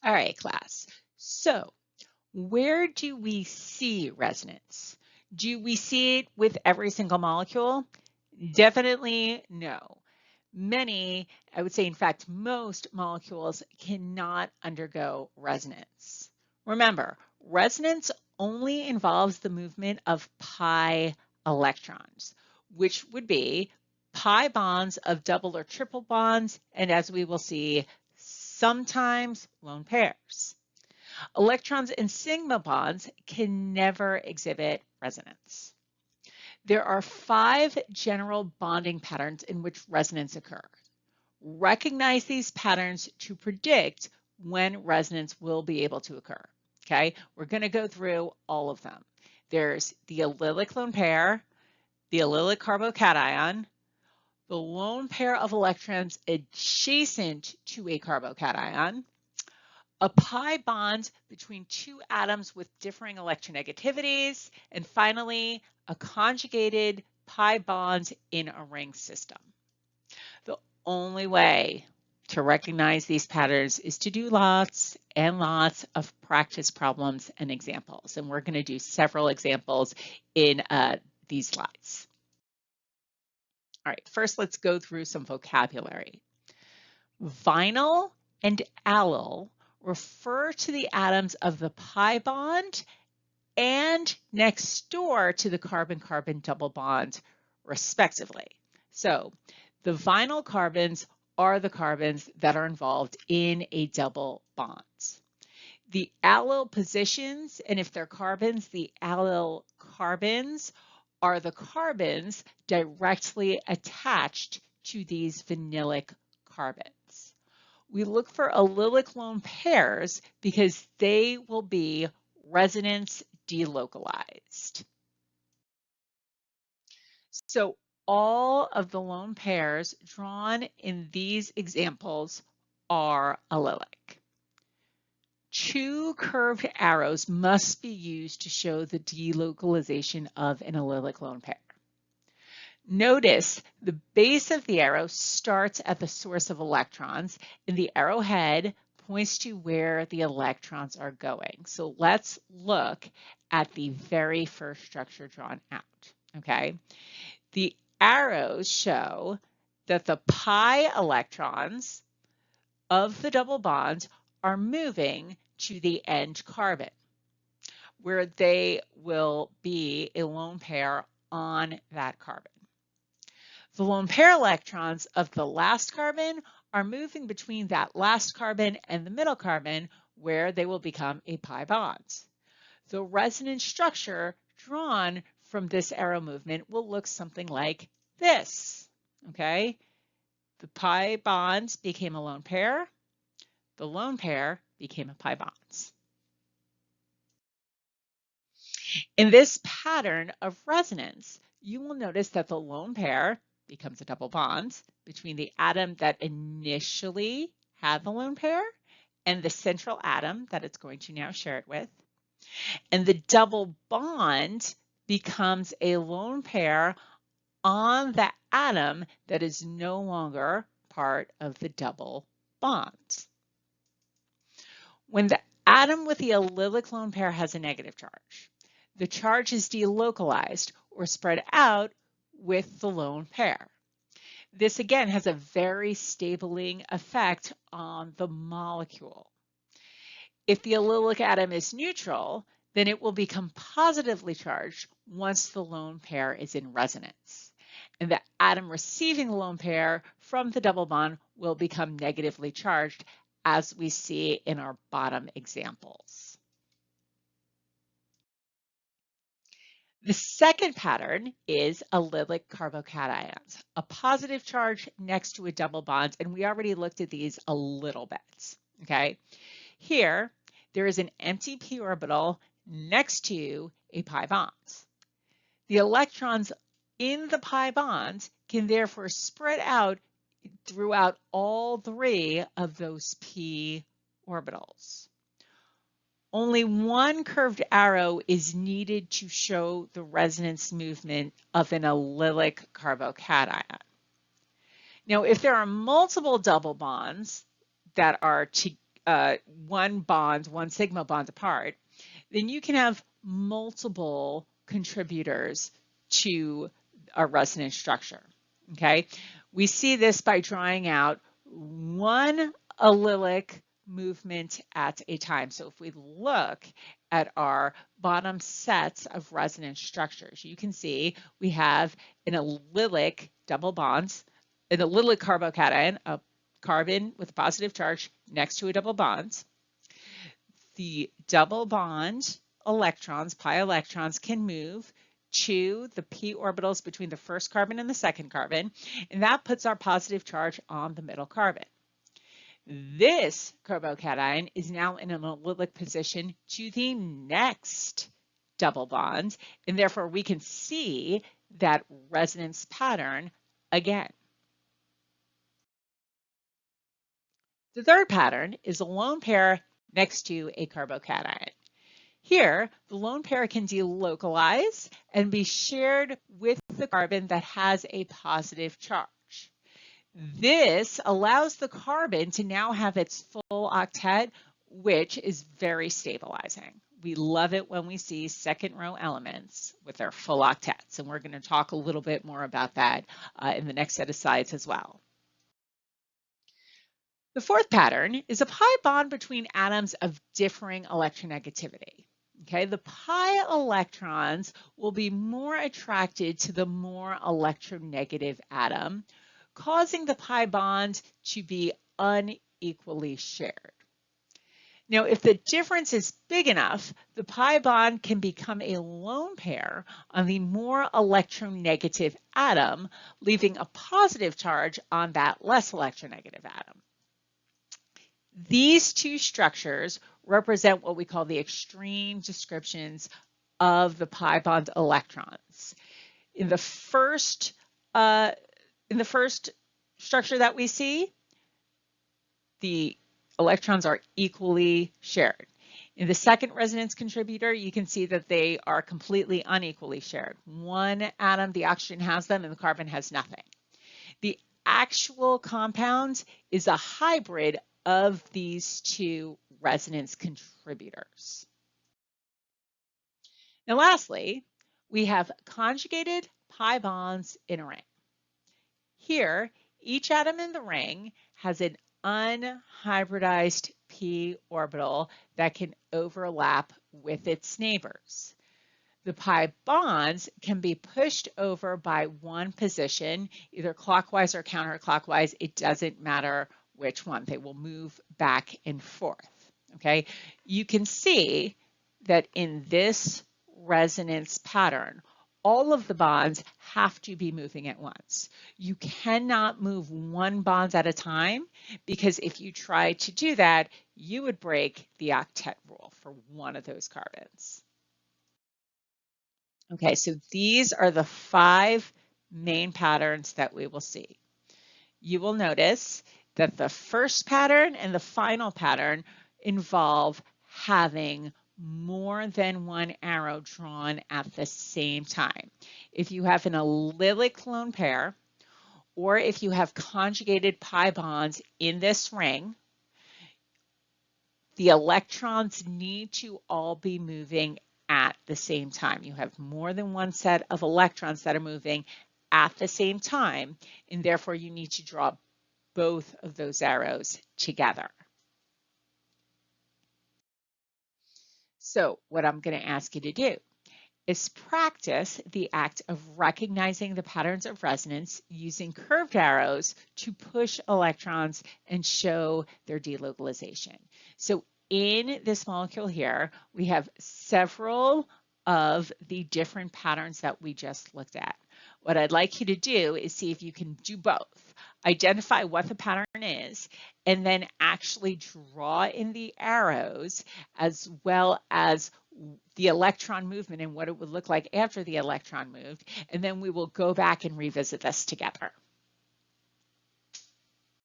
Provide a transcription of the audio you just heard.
All right, class. So where do we see resonance? Do we see it with every single molecule? Definitely no. Many, I would say in fact, most molecules cannot undergo resonance. Remember, resonance only involves the movement of pi electrons, which would be pi bonds of double or triple bonds, and as we will see, sometimes lone pairs. Electrons in sigma bonds can never exhibit resonance. There are 5 general bonding patterns in which resonance occurs. Recognize these patterns to predict when resonance will be able to occur. Okay, we're going to go through all of them. There's the allylic lone pair, the allylic carbocation, the lone pair of electrons adjacent to a carbocation, a pi bond between 2 atoms with differing electronegativities, and finally, a conjugated pi bond in a ring system. The only way to recognize these patterns is to do lots and lots of practice problems and examples. And we're going to do several examples in these slides. All right, first let's go through some vocabulary. Vinyl and allyl refer to the atoms of the pi bond and next door to the carbon-carbon double bond, respectively. So the vinyl carbons are the carbons that are involved in a double bond. The allyl positions, and if they're carbons, the allyl carbons are the carbons directly attached to these vinylic carbons. We look for allylic lone pairs because they will be resonance delocalized. So all of the lone pairs drawn in these examples are allylic. 2 curved arrows must be used to show the delocalization of an allylic lone pair. Notice the base of the arrow starts at the source of electrons, and the arrowhead points to where the electrons are going. So let's look at the very first structure drawn out, okay? The arrows show that the pi electrons of the double bonds are moving to the end carbon, where they will be a lone pair on that carbon. The lone pair electrons of the last carbon are moving between that last carbon and the middle carbon, where they will become a pi bond. The resonance structure drawn from this arrow movement will look something like this, okay? The pi bond became a lone pair. The lone pair became a pi bond. In this pattern of resonance, you will notice that the lone pair becomes a double bond between the atom that initially had the lone pair and the central atom that it's going to now share it with. And the double bond becomes a lone pair on the atom that is no longer part of the double bond. When the atom with the allylic lone pair has a negative charge, the charge is delocalized or spread out with the lone pair. This again has a very stabilizing effect on the molecule. If the allylic atom is neutral, then it will become positively charged once the lone pair is in resonance. And the atom receiving the lone pair from the double bond will become negatively charged, as we see in our bottom examples. The second pattern is allylic carbocations, a positive charge next to a double bond, and we already looked at these a little bit, okay? Here, there is an empty p orbital next to a pi bond. The electrons in the pi bond can therefore spread out throughout all 3 of those p orbitals. Only one curved arrow is needed to show the resonance movement of an allylic carbocation. Now, if there are multiple double bonds that are one sigma bond apart, then you can have multiple contributors to a resonance structure, okay? We see this by drawing out one allylic movement at a time. So if we look at our bottom sets of resonance structures, you can see we have an allylic double bonds, an allylic carbocation, a carbon with a positive charge next to a double bond. The double bond electrons, pi electrons, can move to the p orbitals between the first carbon and the second carbon, and that puts our positive charge on the middle carbon. This carbocation is now in an allylic position to the next double bond, and therefore we can see that resonance pattern again. The third pattern is a lone pair next to a carbocation. Here, the lone pair can delocalize and be shared with the carbon that has a positive charge. This allows the carbon to now have its full octet, which is very stabilizing. We love it when we see second row elements with their full octets, and we're going to talk a little bit more about that in the next set of slides as well. The fourth pattern is a pi bond between atoms of differing electronegativity. Okay, the pi electrons will be more attracted to the more electronegative atom, causing the pi bond to be unequally shared. Now, if the difference is big enough, the pi bond can become a lone pair on the more electronegative atom, leaving a positive charge on that less electronegative atom. These two structures represent what we call the extreme descriptions of the pi bond electrons. In the first structure that we see, the electrons are equally shared. In the second resonance contributor, you can see that they are completely unequally shared. One atom, the oxygen has them, and the carbon has nothing. The actual compound is a hybrid of these two resonance contributors. Now, lastly, we have conjugated pi bonds in a ring. Here, each atom in the ring has an unhybridized p orbital that can overlap with its neighbors. The pi bonds can be pushed over by one position, either clockwise or counterclockwise. It doesn't matter which one. They will move back and forth. Okay, you can see that in this resonance pattern, all of the bonds have to be moving at once. You cannot move one bond at a time, because if you try to do that, you would break the octet rule for one of those carbons. Okay, so these are the 5 main patterns that we will see. You will notice that the first pattern and the final pattern involve having more than one arrow drawn at the same time. If you have an allylic lone pair, or if you have conjugated pi bonds in this ring, the electrons need to all be moving at the same time. You have more than one set of electrons that are moving at the same time, and therefore you need to draw both of those arrows together. So what I'm going to ask you to do is practice the act of recognizing the patterns of resonance using curved arrows to push electrons and show their delocalization. So in this molecule here, we have several of the different patterns that we just looked at. What I'd like you to do is see if you can do both. Identify what the pattern is, and then actually draw in the arrows as well as the electron movement and what it would look like after the electron moved. And then we will go back and revisit this together.